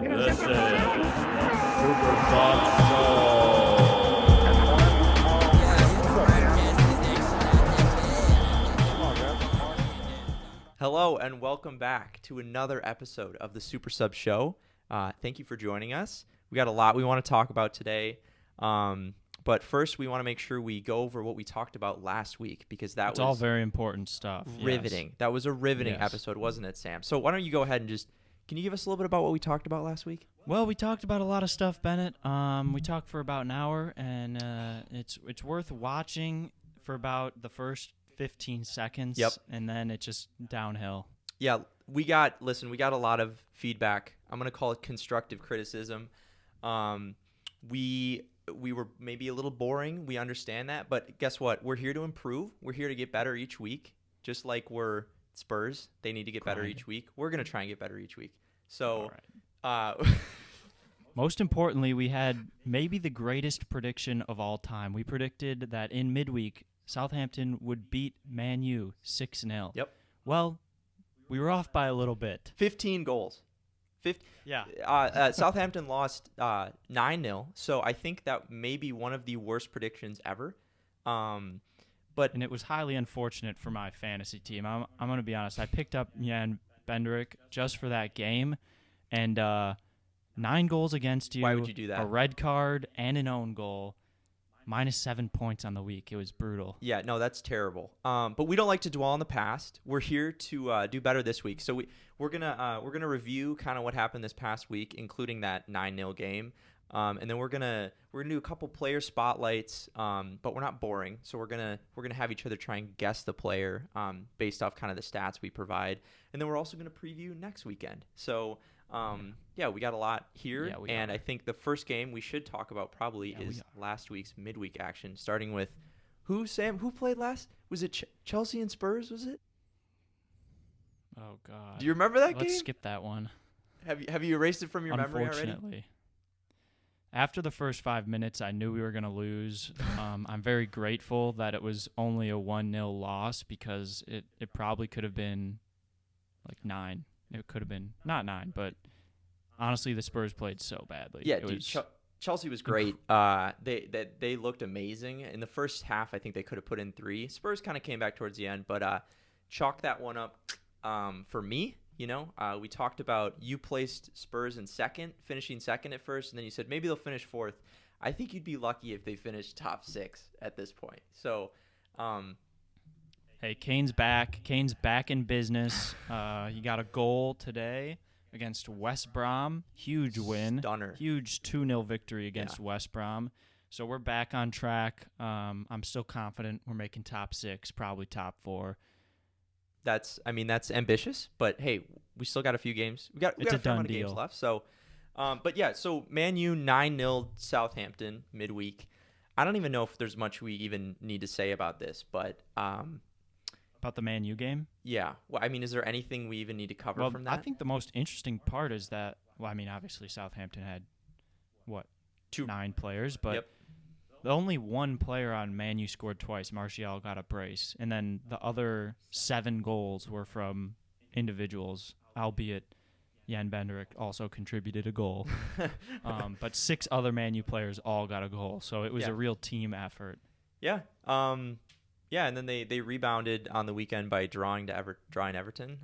This is Supersubs Show. Hello and welcome back to another episode of the Supersubs Show. Thank you for joining us. We got a lot we want to talk about today. But first, we want to make sure we go over what we talked about last week because It's all very important stuff. Riveting. Yes. That was a riveting episode, wasn't it, Sam? So why don't you go ahead and can you give us a little bit about what we talked about last week? Well, we talked about a lot of stuff, Bennett. We talked for about an hour, and it's worth watching for about the first 15 seconds. Yep. And then it's just downhill. Yeah, we got a lot of feedback. I'm going to call it constructive criticism. We were maybe a little boring. We understand that. But guess what? We're here to improve. We're here to get better each week. Just like we're Spurs. They need to get better each week. We're going to try and get better each week. So, Most importantly, we had maybe the greatest prediction of all time. We predicted that in midweek, Southampton would beat Man U 6-0. Yep. Well, we were off by a little bit. 15 goals. Southampton lost 9-0, so I think that may be one of the worst predictions ever. And it was highly unfortunate for my fantasy team. I'm going to be honest. I picked up Nyugen just for that game, and 9 goals against you. Why would you do that? A red card and an own goal. -7 points on the week. It was brutal. Yeah, no, that's terrible. But we don't like to dwell on the past. We're here to do better this week. So we're gonna review kind of what happened this past week, including that 9-0 game. And then we're gonna do a couple player spotlights. But we're not boring. So we're gonna have each other try and guess the player based off kind of the stats we provide. And then we're also gonna preview next weekend. So. We got a lot here, and I think the first game we should talk about probably is last week's midweek action, starting with who played last? Was it Chelsea and Spurs, was it? Oh, God. Do you remember that game? Let's skip that one. Have you erased it from your memory already? Unfortunately. After the first 5 minutes, I knew we were going to lose. I'm very grateful that it was only a 1-0 loss because it probably could have been like 9. It could have been not 9, but honestly, the Spurs played so badly. Yeah, Chelsea was great. They looked amazing in the first half. I think they could have put in 3. Spurs kind of came back towards the end, but chalk that one up for me. We talked about you placed Spurs in second, finishing second at first, and then you said maybe they'll finish fourth. I think you'd be lucky if they finished top 6 at this point. So. Hey, Kane's back. Kane's back in business. He got a goal today against West Brom. Huge win. Stunner. Huge 2-0 victory against West Brom. So we're back on track. I'm still confident we're making top 6, probably top 4. That's ambitious, but hey, we still got a few games. We got a fair amount of games left. So, so Man U 9-0 Southampton midweek. I don't even know if there's much we even need to say about this, but about the Man U game? Yeah. Well, is there anything we even need to cover from that? I think the most interesting part is that, obviously Southampton had, 9 players, but the only one player on Man U scored twice. Martial got a brace, and then the other 7 goals were from individuals, albeit Jan Benderek also contributed a goal. But 6 other Man U players all got a goal, so it was a real team effort. Yeah. And then they rebounded on the weekend by drawing Everton,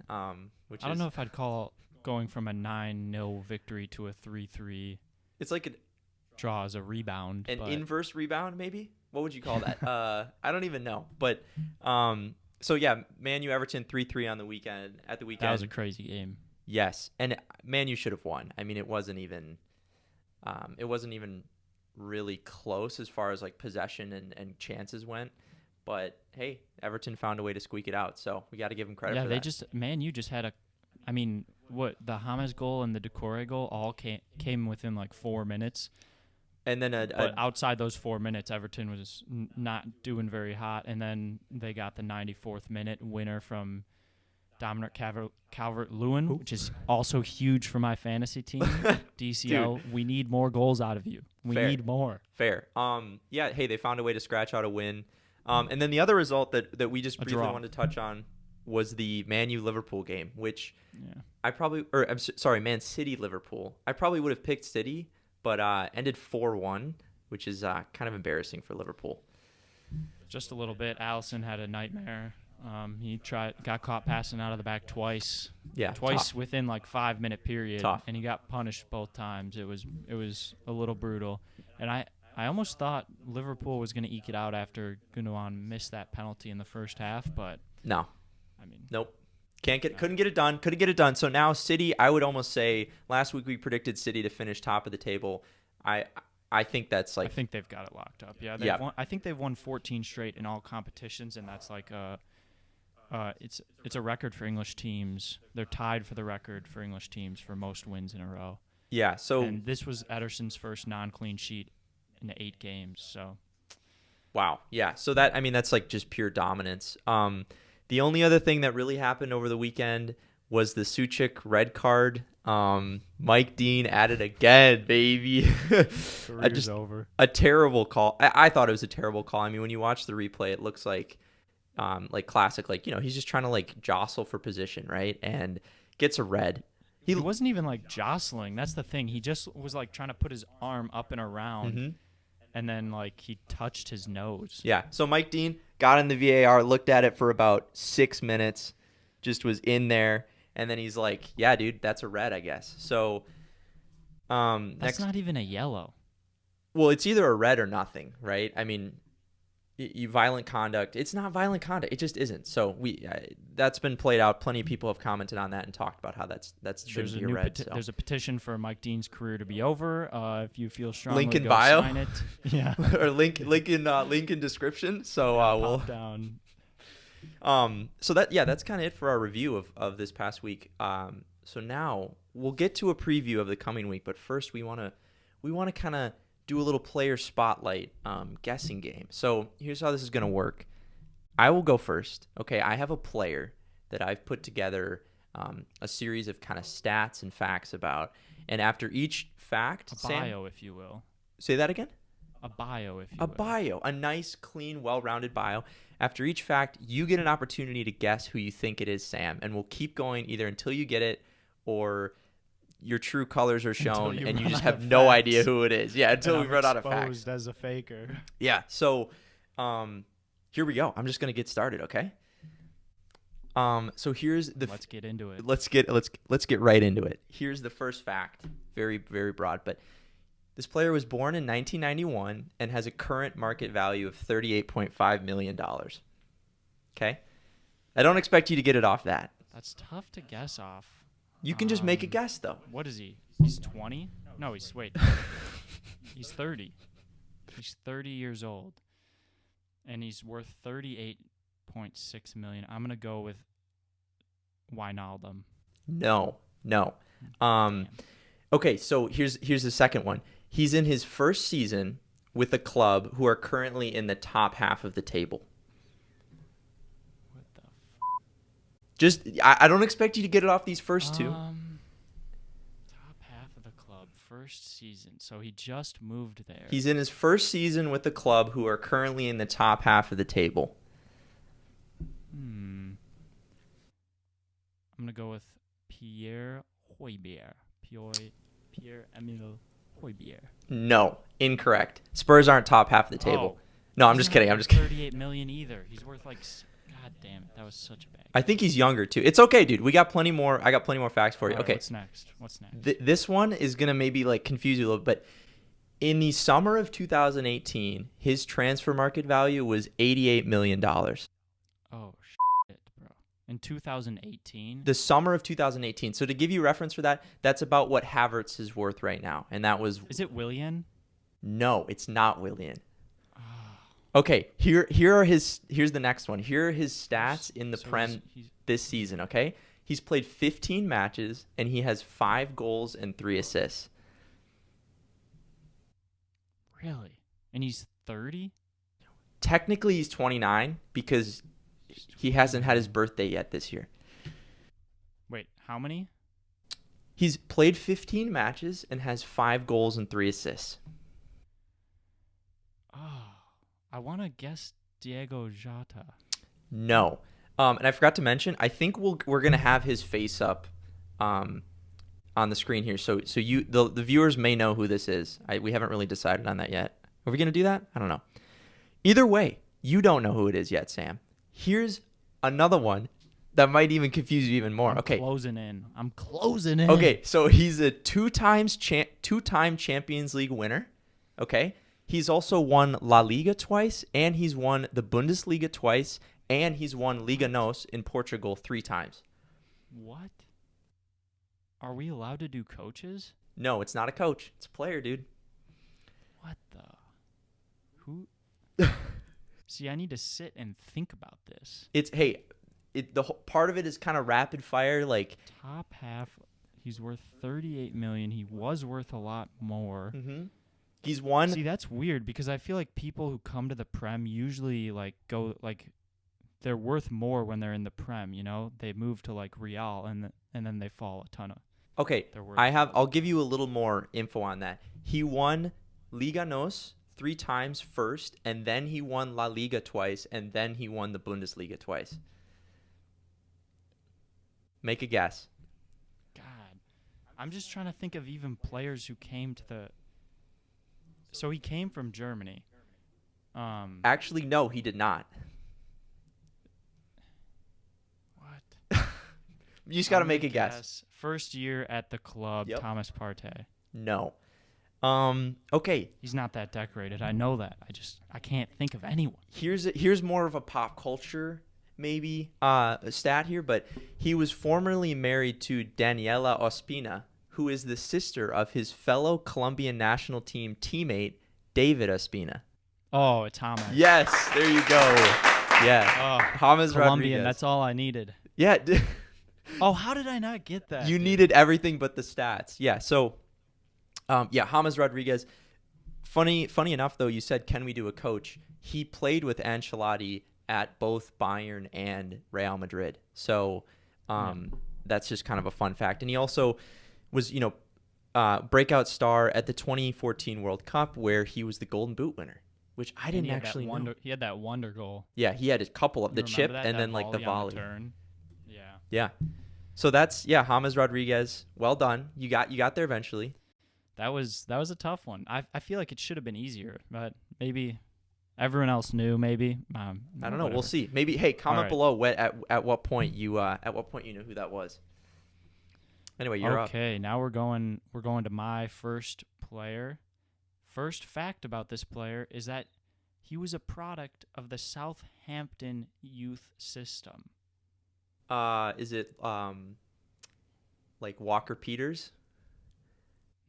which I don't know if I'd call going from a 9-0 victory to a 3-3. It's like a draw as a rebound. An inverse rebound, maybe? What would you call that? I don't even know. But Man U Everton 3-3 on the weekend. At the weekend, that was a crazy game. Yes, and Man U should have won. It wasn't even really close as far as like possession and chances went. But hey, Everton found a way to squeak it out, so we got to give them credit for that. Man U just had the James goal and the Decore goal all came within like 4 minutes. And then but outside those 4 minutes, Everton was not doing very hot, and then they got the 94th minute winner from Dominic Calvert-Lewin, which is also huge for my fantasy team. DCL, Dude. we need more goals out of you. We need more. Fair. Hey, they found a way to scratch out a win. And then the other result that we just briefly wanted to touch on. was the Man U Liverpool game, which Man City Liverpool. I probably would have picked City, but ended 4-1, which is kind of embarrassing for Liverpool. Just a little bit. Allison had a nightmare. He got caught passing out of the back twice. Yeah, twice tough. within like 5-minute period, Tough. And he got punished both times. It was a little brutal, and I almost thought Liverpool was going to eke it out after Gundogan missed that penalty in the first half, but no, I mean, nope. Couldn't get it done. So now City, I would almost say last week we predicted City to finish top of the table. I think that's like, I think they've got it locked up. Yeah, I think they've won 14 straight in all competitions, and that's like it's a record for English teams. They're tied for the record for English teams for most wins in a row. Yeah. So and this was Ederson's first non-clean sheet in 8 games. So wow. Yeah. So that's like just pure dominance. The only other thing that really happened over the weekend was the Suchik red card. Mike Dean at it again, baby. Career's over. A terrible call. I thought it was a terrible call. I mean, when you watch the replay, it looks like classic, he's just trying to jostle for position, right? And gets a red. He wasn't even jostling. That's the thing. He just was trying to put his arm up and around. Mm-hmm. And then, he touched his nose. Yeah. So Mike Dean got in the VAR, looked at it for about 6 minutes, just was in there, and then he's like, "Yeah, dude, that's a red, I guess." So, that's not even a yellow. Well, it's either a red or nothing, right? I mean, violent conduct. It's not violent conduct. It just isn't. So that's been played out. Plenty of people have commented on that and talked about how that shouldn't be a red. There's a petition for Mike Dean's career to be over. If you feel strongly, link in go bio. Sign it. Yeah, or link in description. So we'll pop down. So that's kind of it for our review of this past week. So now we'll get to a preview of the coming week, but first we want to kind of do a little player spotlight guessing game. So here's how this is going to work. I will go first. Okay, I have a player that I've put together a series of kind of stats and facts about. And after each fact, a bio, if you will. Say that again? A bio, if you will. A bio. A nice, clean, well-rounded bio. After each fact, you get an opportunity to guess who you think it is, Sam. And we'll keep going either until you get it or your true colors are shown and you just have no idea who it is. Yeah, until we run out of facts. Exposed as a faker. Yeah, so here we go. I'm just going to get started, okay? So here's the Let's get into it. Let's get right into it. Here's the first fact. Very, very broad, but this player was born in 1991 and has a current market value of $38.5 million. Okay? I don't expect you to get it off that. That's tough to guess off. You can just make a guess, though. What is he? He's 20? No, he's 30. He's 30 years old. And he's worth $38.6 million. I'm going to go with Wijnaldum. No. Okay, so here's the second one. He's in his first season with a club who are currently in the top half of the table. What the Just, I don't expect you to get it off these first two. Top half of the club, first season. So he just moved there. He's in his first season with the club who are currently in the top half of the table. I'm going to go with Pierre Højbjerg. Pierre-Emile Højbjerg. No, incorrect. Spurs aren't top half of the table. No, I'm just kidding. $38 million either. He's worth God damn it. That was such a bad. I think he's younger too. It's okay, dude. We got plenty more. I got plenty more facts for you. Okay. What's next? This one is gonna maybe confuse you a little, but in the summer of 2018, his transfer market value was $88 million. Oh shit, bro! In 2018. The summer of 2018. So to give you reference for that, that's about what Havertz is worth right now, and that was. Is it Willian? No, it's not Willian. Okay, here's the next one. Here are his stats in the Prem this season, okay? He's played 15 matches, and he has 5 goals and 3 assists. Really? And he's 30? Technically, he's 29 because he hasn't had his birthday yet this year. Wait, how many? He's played 15 matches and has 5 goals and 3 assists. Oh. I want to guess Diego Jota. No. And I forgot to mention, I think we're gonna have his face up, on the screen here. So the viewers may know who this is. We haven't really decided on that yet. Are we gonna do that? I don't know. Either way, you don't know who it is yet, Sam. Here's another one that might even confuse you even more. I'm closing in. Okay, so he's a two-time Champions League winner. Okay, he's also won La Liga twice, and he's won the Bundesliga twice, and he's won Liga NOS in Portugal 3 times. What? Are we allowed to do coaches? No, it's not a coach. It's a player, dude. What the? Who? See, I need to sit and think about this. The whole part of it is kind of rapid fire. Like top half, he's worth $38 million. He was worth a lot more. Mm-hmm. He's won. See, that's weird because I feel like people who come to the Prem usually they're worth more when they're in the Prem. You know, they move to like Real and then they fall a ton of. Okay, I'll give you a little more info on that. He won Liga NOS 3 times first, and then he won La Liga twice, and then he won the Bundesliga twice. Make a guess. God, I'm just trying to think of even players who came to the. So he came from Germany. Actually, no, he did not. What? You just got to make a guess. First year at the club, Yep. Thomas Partey. No. Okay. He's not that decorated. I know that. I can't think of anyone. Here's more of a pop culture maybe a stat here, but he was formerly married to Daniela Ospina, who is the sister of his fellow Colombian national team teammate David Ospina. Oh, it's James. Yes, there you go. Yeah, James Colombian. Rodriguez. That's all I needed. Yeah. Oh, how did I not get that? You needed everything but the stats. Yeah. So, James Rodriguez. Funny enough, though, you said, can we do a coach? He played with Ancelotti at both Bayern and Real Madrid. So that's just kind of a fun fact. And he also was, breakout star at the 2014 World Cup where he was the Golden Boot winner, which I didn't actually know. He had that wonder goal. Yeah, he had a couple of the chip and then like the volley. Yeah. So that's James Rodriguez. Well done. You got there eventually. That was a tough one. I feel like it should have been easier, but maybe everyone else knew. Maybe I don't know. Whatever. We'll see. Maybe. Hey, comment below at what point you knew who that was. Anyway, you're up. Okay, now we're going to my first player. First fact about this player is that he was a product of the Southampton youth system. Is it like Walker Peters?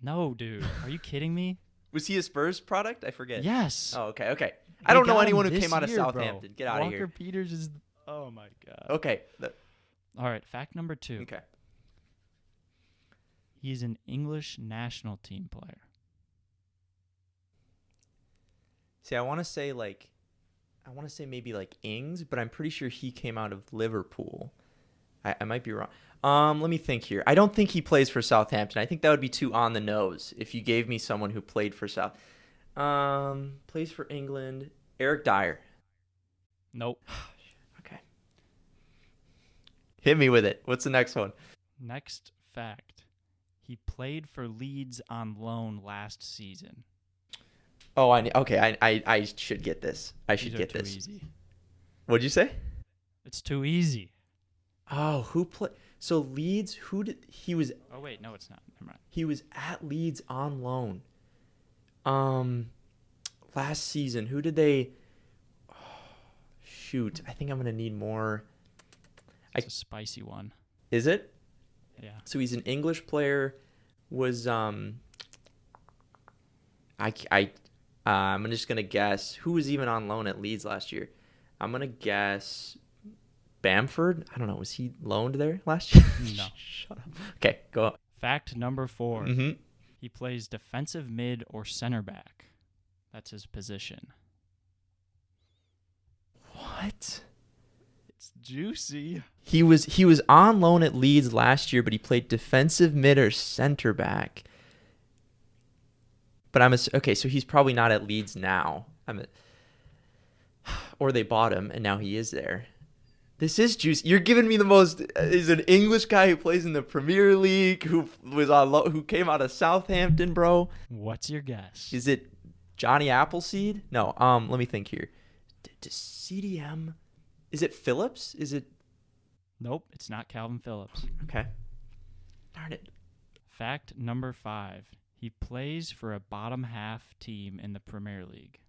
No, dude. Are you kidding me? Was he a Spurs product? I forget. Yes. Oh, okay. I don't know anyone who came out of Southampton. Bro. Get out of here. Walker Peters is. Oh my god. Okay. All right. Fact number 2. Okay. He's an English national team player. See, I want to say maybe like Ings, but I'm pretty sure he came out of Liverpool. I might be wrong. Let me think here. I don't think he plays for Southampton. I think that would be too on the nose if you gave me someone who played for plays for England. Eric Dyer. Nope. Okay. Hit me with it. What's the next one? Next fact. He played for Leeds on loan last season. Oh, I should get this. I should get this. Easy. What'd you say? It's too easy. Oh, who played? So Leeds, he was? Oh wait, no, it's not. Never mind. He was at Leeds on loan. Last season, who did they? Oh, shoot, I think I'm gonna need more. It's a spicy one. Is it? Yeah. So he's an English player. Was I'm just gonna guess who was even on loan at Leeds last year. I'm gonna guess Bamford. I don't know. Was he loaned there last year? No. Shut up. Okay, go up. Fact number 4. Mm-hmm. He plays defensive mid or center back. That's his position. What? It's juicy. He was on loan at Leeds last year, but he played defensive mid or center back. But okay, so he's probably not at Leeds now. Or they bought him and now he is there. This is juicy. You're giving me the most. Is an English guy who plays in the Premier League, who came out of Southampton, bro. What's your guess? Is it Johnny Appleseed? No. Let me think here. CDM. Is it Phillips? Is it? Nope, it's not Calvin Phillips. Okay. Darn it. Fact number 5. He plays for a bottom half team in the Premier League.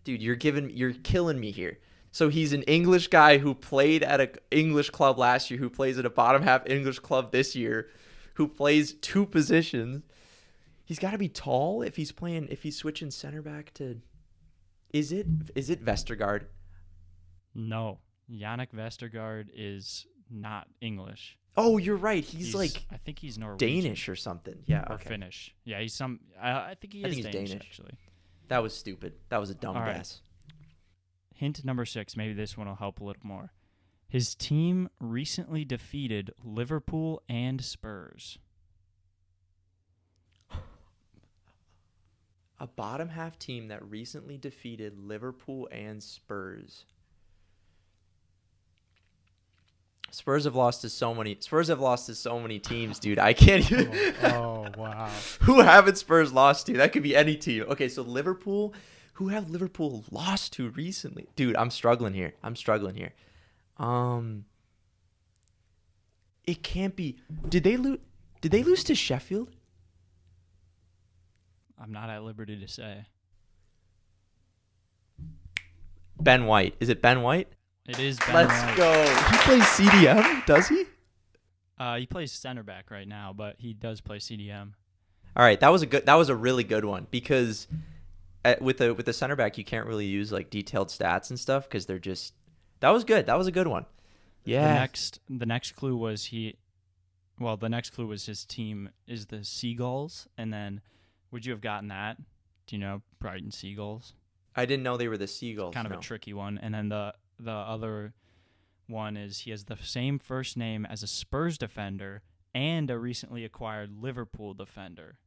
Dude, you're killing me here. So he's an English guy who played at an English club last year, who plays at a bottom half English club this year, who plays 2 positions. He's got to be tall if he's switching center back to. Is it Vestergaard? No, Yannick Vestergaard is not English. Oh, you're right. He's like, I think he's Norwegian, Danish or something. Yeah, or okay. Finnish. Yeah, he's some. I think he's Danish actually. That was stupid. That was a dumb guess. Hint number 6. Maybe this one will help a little more. His team recently defeated Liverpool and Spurs. A bottom half team that recently defeated Liverpool and Spurs. Spurs have lost to so many teams, dude. I can't even. Oh, wow. Who haven't Spurs lost to? That could be any team. Okay, so Liverpool. Who have Liverpool lost to recently? Dude, I'm struggling here. It can't be. Did they lose to Sheffield? I'm not at liberty to say. Ben White. Is it Ben White? It is Ben Let's White. go. He plays CDM, does he? He plays center back right now, but he does play CDM. All right, that was a really good one because with the center back you can't really use like detailed stats and stuff because they're just. That was good. That was a good one. Yeah. The next clue was his team is the Seagulls, and then would you have gotten that? Do you know Brighton Seagulls? I didn't know they were the Seagulls. Kind of a tricky one. And then the other one is he has the same first name as a Spurs defender and a recently acquired Liverpool defender.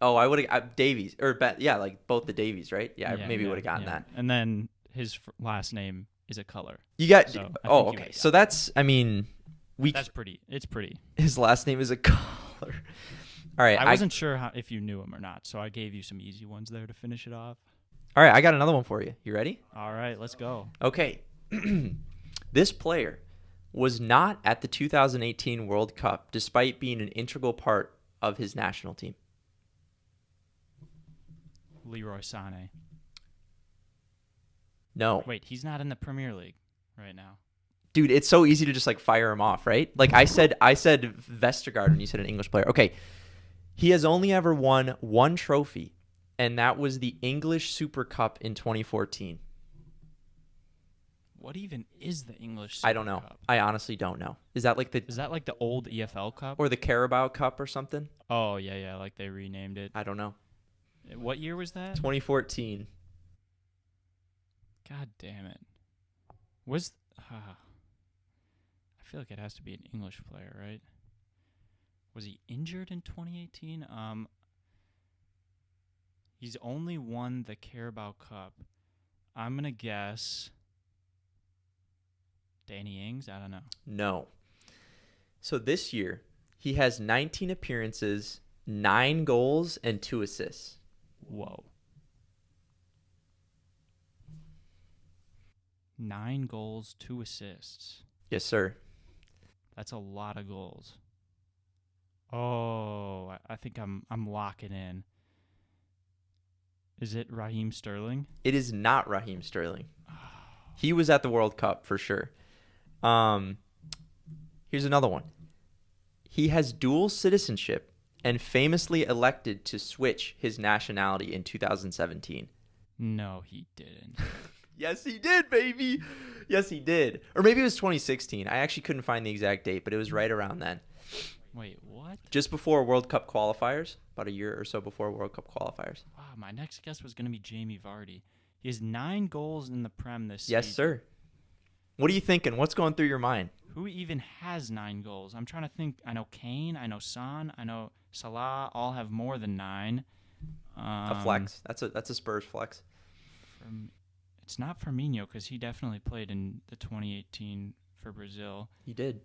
Oh, I would have Davies like both the Davies, right? Yeah, maybe would have gotten that. And then his last name is a color. You got. So okay. So that's. I mean, That's pretty. It's pretty. His last name is a color. All right. I wasn't sure if you knew him or not, so I gave you some easy ones there to finish it off. All right, I got another one for you. You ready? All right, let's go. Okay. This player was not at the 2018 World Cup despite being an integral part of his national team. Leroy Sané. No. Wait, he's not in the Premier League right now. Dude, it's so easy to just like fire him off, right? Like I said Vestergaard when you said an English player. Okay. He has only ever won 1 trophy, and that was the English Super Cup in 2014. What even is the English Super I don't know. Cup? I honestly don't know. Is that like the old EFL Cup? or the Carabao Cup or something? Oh, yeah, like they renamed it. I don't know. What year was that? 2014. God damn it. I feel like it has to be an English player, right? Was he injured in 2018? He's only won the Carabao Cup. I'm going to guess Danny Ings? I don't know. No. So this year, he has 19 appearances, 9 goals, and 2 assists. Whoa. 9 goals, 2 assists. Yes, sir. That's a lot of goals. Oh, I think I'm locking in. Is it Raheem Sterling? It is not Raheem Sterling. He was at the World Cup for sure. Here's another one. He has dual citizenship and famously elected to switch his nationality in 2017. No, he didn't. Yes, he did, baby. Yes, he did. Or maybe it was 2016. I actually couldn't find the exact date, but it was right around then. Wait, what? Just before World Cup qualifiers, about a year or so before World Cup qualifiers. Wow, my next guess was going to be Jamie Vardy. He has 9 goals in the Prem this season. Yes, sir. What are you thinking? What's going through your mind? Who even has 9 goals? I'm trying to think. I know Kane, I know Son, I know Salah, all have more than 9. A flex. That's a Spurs flex. It's not Firmino because he definitely played in the 2018 for Brazil. He did.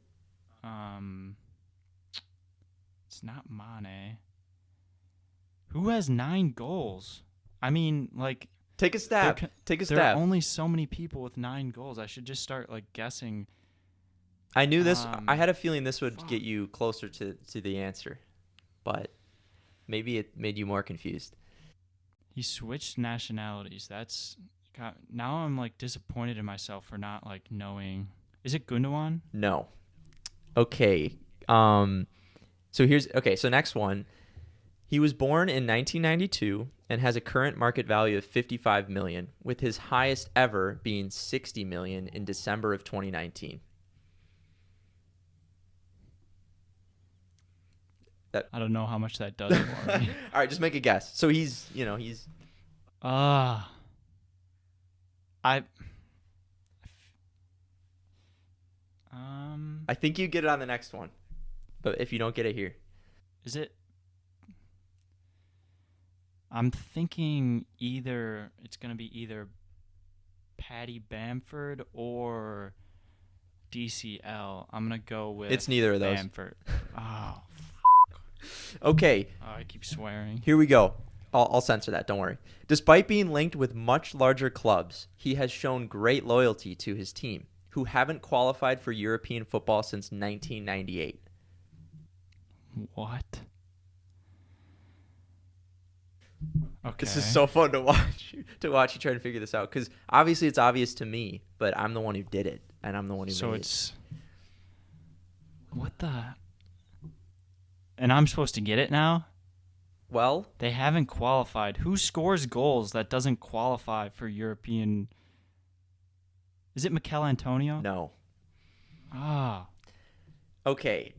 It's not Mane. Who has 9 goals? I mean, like... Take a stab. There are only so many people with 9 goals. I should just start, like, guessing. I knew this. I had a feeling this would get you closer to the answer, but maybe it made you more confused. He switched nationalities. Now I'm, like, disappointed in myself for not, like, knowing. Is it Gundogan? No. Okay. So next one. He was born in 1992 and has a current market value of $55 million, with his highest ever being $60 million in December of 2019. I don't know how much that does for me. All right, just make a guess. So he's. I think you get it on the next one, but if you don't get it here, is it? I'm thinking it's going to be either Paddy Bamford or DCL. I'm going to go with it's neither of those. Bamford. Oh. Okay. Oh, I keep swearing. Here we go. I'll censor that. Don't worry. Despite being linked with much larger clubs, he has shown great loyalty to his team, who haven't qualified for European football since 1998. What? Okay. This is so fun to watch. You try to figure this out, because obviously it's obvious to me, but I'm the one who did it, and I'm the one who made it. So it's what the? And I'm supposed to get it now? Well, they haven't qualified. Who scores goals that doesn't qualify for European? Is it Mikel Antonio? No. Ah. Okay.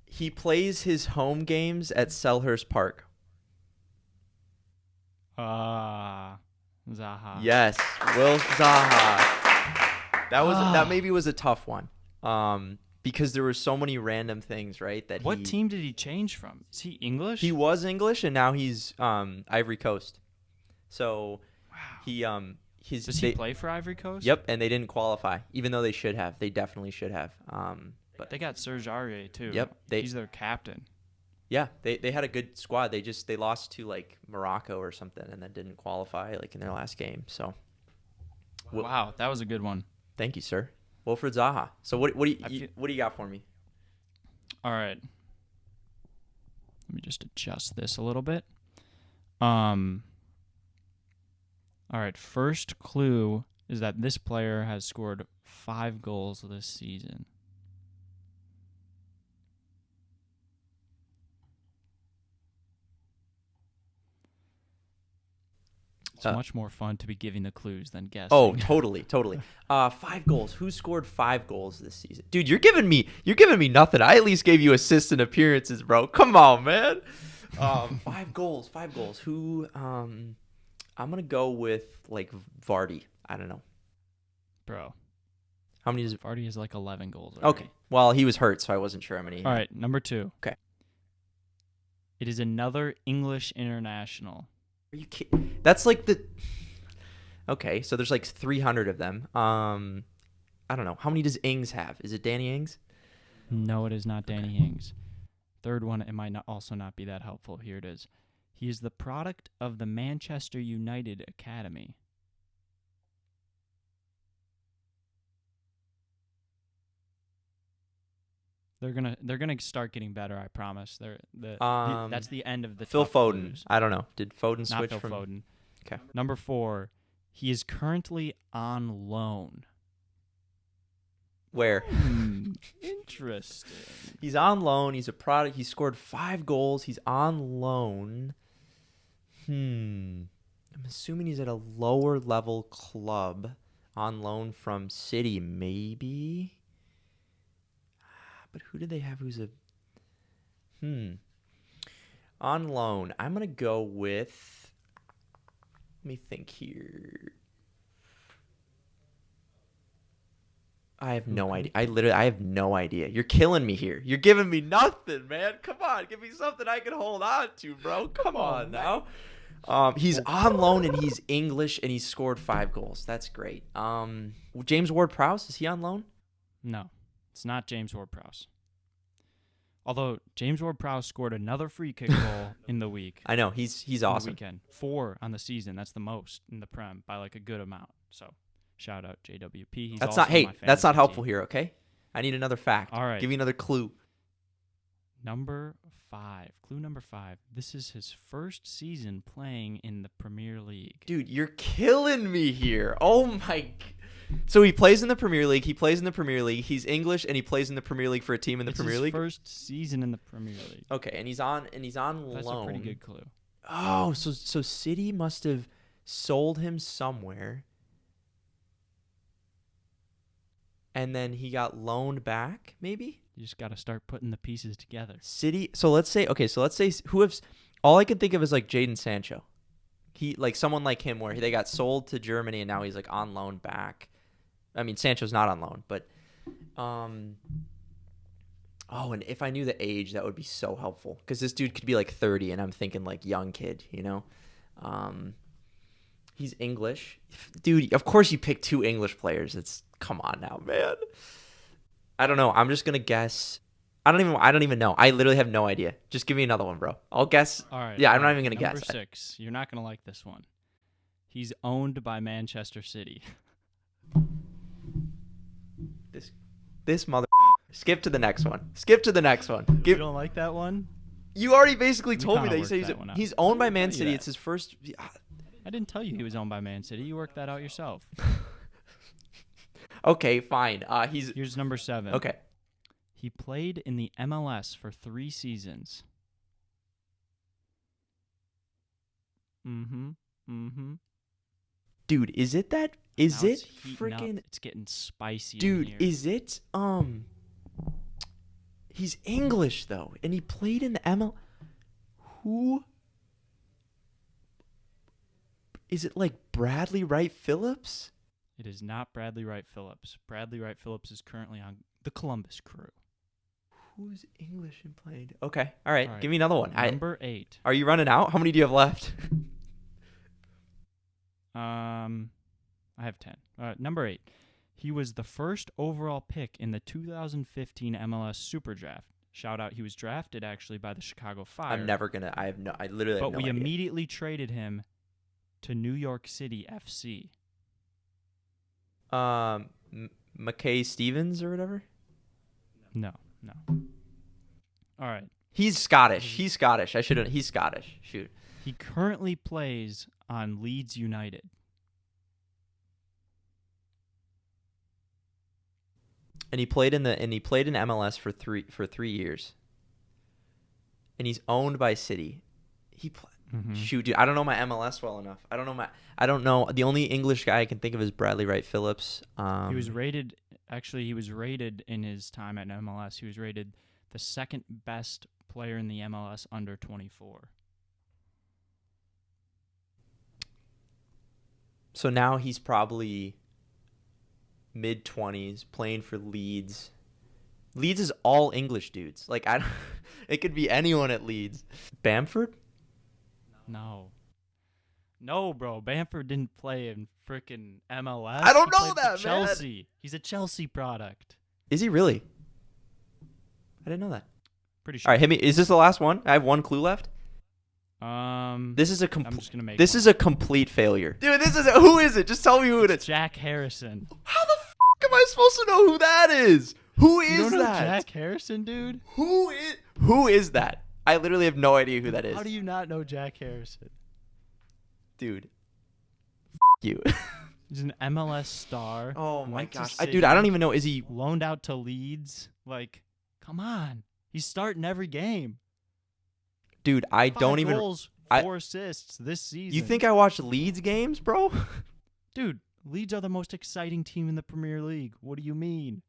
He plays his home games at Selhurst Park. Zaha. Yes, Will Zaha. That maybe was a tough one. Because there were so many random things, right? What team did he change from? Is he English? He was English, and now he's Ivory Coast. So wow. Does he play for Ivory Coast? Yep, and they didn't qualify, even though they should have. They definitely should have. But they got Serge Aurier too. Yep, he's their captain. Yeah, they had a good squad. They lost to like Morocco or something, and then didn't qualify like in their last game. So, wow, that was a good one. Thank you, sir. Wilfred Zaha. So what do you got for me? All right, let me just adjust this a little bit. All right, first clue is that this player has scored 5 goals this season. It's much more fun to be giving the clues than guessing. Oh, totally. 5 goals. Who scored 5 goals this season? Dude, you're giving me nothing. I at least gave you assists and appearances, bro. Come on, man. 5 goals. Who? I'm gonna go with like Vardy. I don't know, bro. How many does Vardy has like 11 goals already. Okay. Well, he was hurt, so I wasn't sure how many. All right, number 2. Okay. It is another English international. Are you kidding? That's like the. Okay, so there's like 300 of them. I don't know. How many does Ings have? Is it Danny Ings? No, it is not Danny Ings. Third one, it might also not be that helpful. Here it is. He is the product of the Manchester United Academy. They're gonna start getting better. I promise. That's the end of the Phil Foden. Clues. I don't know. Did Foden switch Not Phil from? Foden. Okay. Number 4. He is currently on loan. Where? Interesting. He's on loan. He's a product. He scored 5 goals. He's on loan. I'm assuming he's at a lower level club, on loan from City, maybe. But who do they have who's a... On loan. I'm going to go with... Let me think here. I have no idea. I have no idea. You're killing me here. You're giving me nothing, man. Come on. Give me something I can hold on to, bro. Come on now. He's on loan and he's English and he's scored 5 goals. That's great. James Ward-Prowse, is he on loan? No, it's not James Ward-Prowse. Although James Ward-Prowse scored another free kick goal in the week. I know, he's awesome. The weekend. 4 on the season. That's the most in the Prem by like a good amount. So shout out JWP. That's not helpful here, okay? I need another fact. All right. Give me another clue. Number 5. Clue number 5. This is his first season playing in the Premier League. Dude, you're killing me here. Oh my. So he plays in the Premier League. He's English and he plays in the Premier League for a team in the Premier League. His first season in the Premier League. Okay, and he's on loan. That's a pretty good clue. Oh, so City must have sold him somewhere. And then he got loaned back, maybe? You just got to start putting the pieces together. City. So let's say all I can think of is like Jadon Sancho. He like someone like him where they got sold to Germany and now he's like on loan back. I mean, Sancho's not on loan, but and if I knew the age, that would be so helpful because this dude could be like 30 and I'm thinking like young kid, you know? He's English. Dude, of course you pick 2 English players. Come on now, man. I don't know. I'm just going to guess. I don't even know. I literally have no idea. Just give me another one, bro. I'll guess. All right. Yeah, I'm not even going to guess. Number 6. You're not going to like this one. He's owned by Manchester City. This mother. Skip to the next one. You don't like that one? You already basically told me that. You said he's owned by Man City. It's his first. I didn't tell you he was owned by Man City. You worked that out yourself. Okay, fine. Here's number 7. Okay. He played in the MLS for 3 seasons. Dude, is it that? Is it freaking? It's getting spicy. Dude, in here. is it? He's English though, and he played in the ML. Who? Is it like Bradley Wright Phillips? It is not Bradley Wright Phillips. Bradley Wright Phillips is currently on the Columbus Crew. Who's English and played? Okay, all right. Give me another one. Number 8. Are you running out? How many do you have left? I have 10. Number 8. He was the first overall pick in the 2015 MLS Super Draft. Shout out, he was drafted actually by the Chicago Fire. I literally have no idea. But we immediately traded him to New York City FC. McKay Stevens or whatever? No. All right. He's Scottish. He's Scottish. He's Scottish. Shoot. He currently plays on Leeds United. And he played in MLS for 3 years. And he's owned by City. Shoot, dude, I don't know my MLS well enough. I don't know. The only English guy I can think of is Bradley Wright Phillips. He was rated in his time at MLS. He was rated the second best player in the MLS under 24. So now he's probably mid-20s, playing for Leeds. Leeds is all English dudes. Like it could be anyone at Leeds. Bamford? No, bro. Bamford didn't play in frickin' MLS. I don't know that, man. Chelsea. He's a Chelsea product. Is he really? I didn't know that. Pretty sure. All right, hit me. Is this the last one? I have one clue left. This is a I'm just gonna make. This is a complete failure, dude. Who is it? Just tell me who it is. Jack Harrison. How the fuck am I supposed to know who that is? Who is you don't know that? Jack Harrison, dude. Who is that? I literally have no idea who that is. How do you not know Jack Harrison? Dude. You. He's an MLS star. Oh my gosh. Dude, I don't even know. Is he loaned out to Leeds? Like, come on. He's starting every game. Dude, I 5 don't even. goals, 4 assists this season. You think I watch Leeds games, bro? Dude, Leeds are the most exciting team in the Premier League. What do you mean?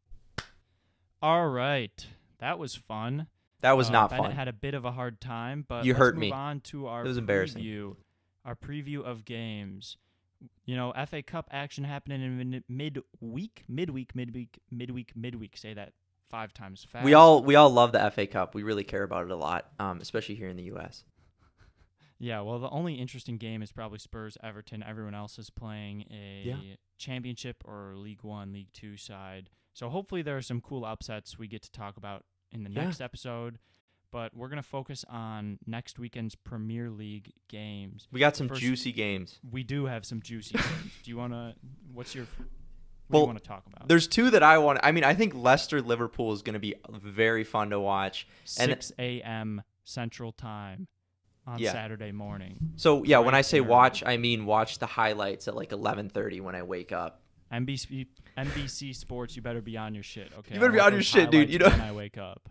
All right. That was fun. That was not Bennett fun. had a bit of a hard time, but you hurt let's me. Move on to our it was embarrassing. Our preview of games. You know, FA Cup action happening in midweek. Say that 5 times fast. We all love the FA Cup. We really care about it a lot, especially here in the U.S. Yeah, well, the only interesting game is probably Spurs-Everton. Everyone else is playing a championship or League One, League Two side. So hopefully there are some cool upsets we get to talk about in the next episode. But we're going to focus on next weekend's Premier League games. We got some juicy games. We do have some juicy games. Do you want to – what do you want to talk about? There's two that I want – I mean, I think Leicester-Liverpool is going to be very fun to watch. 6 a.m. Central Time on Saturday morning. So, yeah, when I say watch, I mean watch the highlights at like 11:30 when I wake up. NBC Sports, you better be on your shit, okay? You better be on your shit, dude. You know, when I wake up.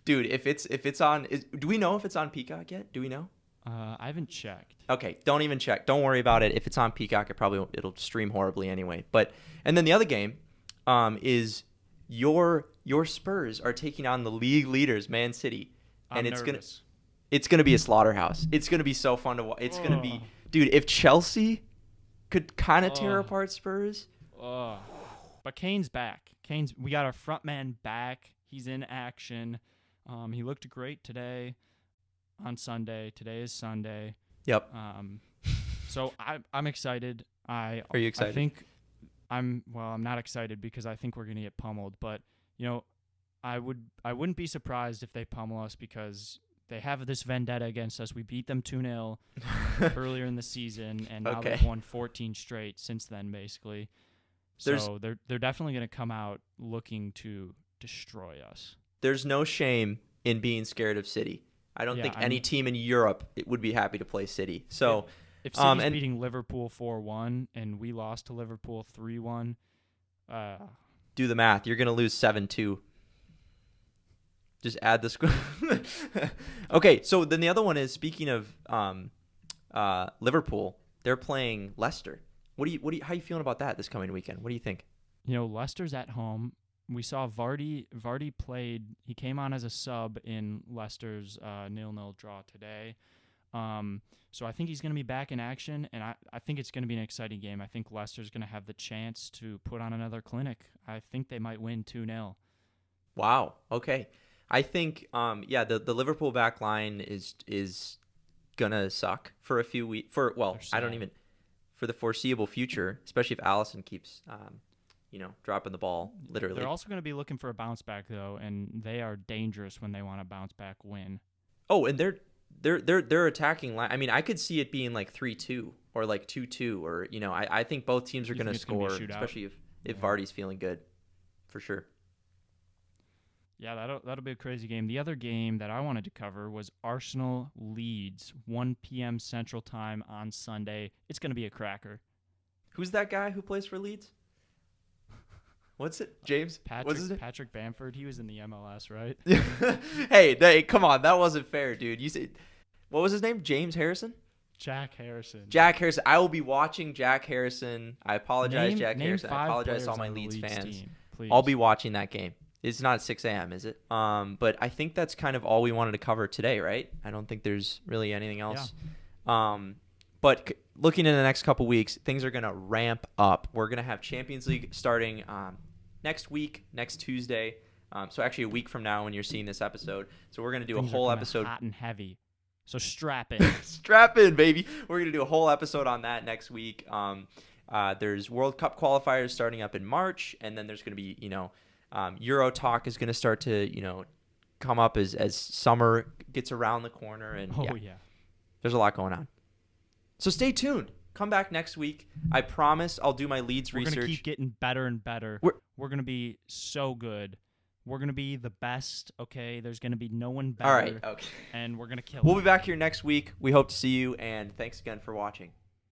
Dude, if it's on, do we know if it's on Peacock yet? Do we know? I haven't checked. Okay, don't even check. Don't worry about it. If it's on Peacock, it'll stream horribly anyway. And then the other game, is your Spurs are taking on the league leaders, Man City, and it's gonna be a slaughterhouse. It's gonna be so fun to watch. It's gonna be, dude. If Chelsea could kind of tear apart Spurs, but Kane's back. We got our front man back. He's in action. He looked great today on Sunday. Today is Sunday. Yep. So I'm excited. Are you excited? I think I'm not excited because I think we're going to get pummeled. But, you know, I wouldn't be surprised if they pummel us because they have this vendetta against us. We beat them 2-0 earlier in the season, and now they've won 14 straight since then, basically. So they're definitely going to come out looking to destroy us. There's no shame in being scared of City. I don't think any team in Europe would be happy to play City. So if City's beating Liverpool 4-1 and we lost to Liverpool 3-1, do the math. You're going to lose 7-2. Just add the score. Okay, so then the other one is, speaking of Liverpool, they're playing Leicester. How are you feeling about that this coming weekend? What do you think? You know, Leicester's at home. We saw Vardy played. He came on as a sub in Leicester's 0-0 draw today. So I think he's going to be back in action, and I think it's going to be an exciting game. I think Leicester's going to have the chance to put on another clinic. I think they might win 2-0. Wow. Okay. I think the Liverpool back line is going to suck for a few weeks. For the foreseeable future, especially if Alisson keeps dropping the ball, literally. They're also going to be looking for a bounce back, though, and they are dangerous when they want a bounce back win. Oh, and they're attacking. I mean, I could see it being like 3-2 or like 2-2, or I think both teams are going to score, especially if Vardy's feeling good, for sure. Yeah, that'll be a crazy game. The other game that I wanted to cover was Arsenal-Leeds, 1 p.m. Central Time on Sunday. It's going to be a cracker. Who's that guy who plays for Leeds? What's it? James? Patrick Bamford. He was in the MLS, right? Hey, come on. That wasn't fair, dude. You said, what was his name? James Harrison? Jack Harrison. I will be watching Jack Harrison. I apologize, Jack Harrison. I apologize to all my Leeds fans. Team, please. I'll be watching that game. It's not at 6 a.m., is it? But I think that's kind of all we wanted to cover today, right? I don't think there's really anything else. Yeah. But looking in the next couple weeks, things are going to ramp up. We're going to have Champions League starting next week, next Tuesday. So actually a week from now when you're seeing this episode. So we're going to do a whole episode. Hot and heavy. So strap in. Strap in, baby. We're going to do a whole episode on that next week. There's World Cup qualifiers starting up in March, and then there's going to be, Euro talk is going to start to, come up as summer gets around the corner. And there's a lot going on. So stay tuned. Come back next week. I promise I'll do my Leeds research. We're going to keep getting better and better. We're going to be so good. We're going to be the best, okay? There's going to be no one better. All right, okay. And we're going to kill We'll be back here next week. We hope to see you, and thanks again for watching.